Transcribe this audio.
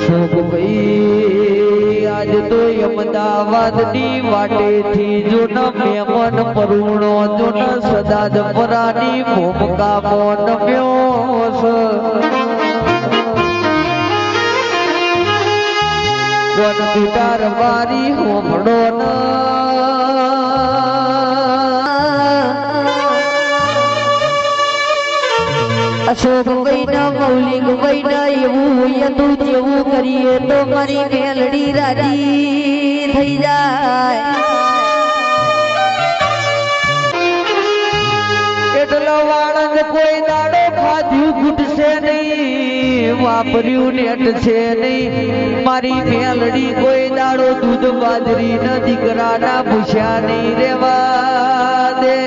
અશોક ભાઈ આજ તો અમદાવાદની વાટેથી જો ન મેમન પરુણો જો ન સદા જ પરાની ભૂમકા મોન મ્યોસ કોન ગુટાર વારી હોમડો ન અશોક ભાઈ ના મૌલિક ભાઈ ના એવું હોય તું જેવું કરીએ તો મારી મેલડી રાજી થઈ જાય એટલો વાળંદ કોઈ દાડો ખાધ્યું ઘૂટશે નહીં વાપર્યું નેટ છે નહીં મારી મેલડી કોઈ દાડો દૂધ બાજરી ન દીકરાના ભૂસ્યા નહીં રેવા દે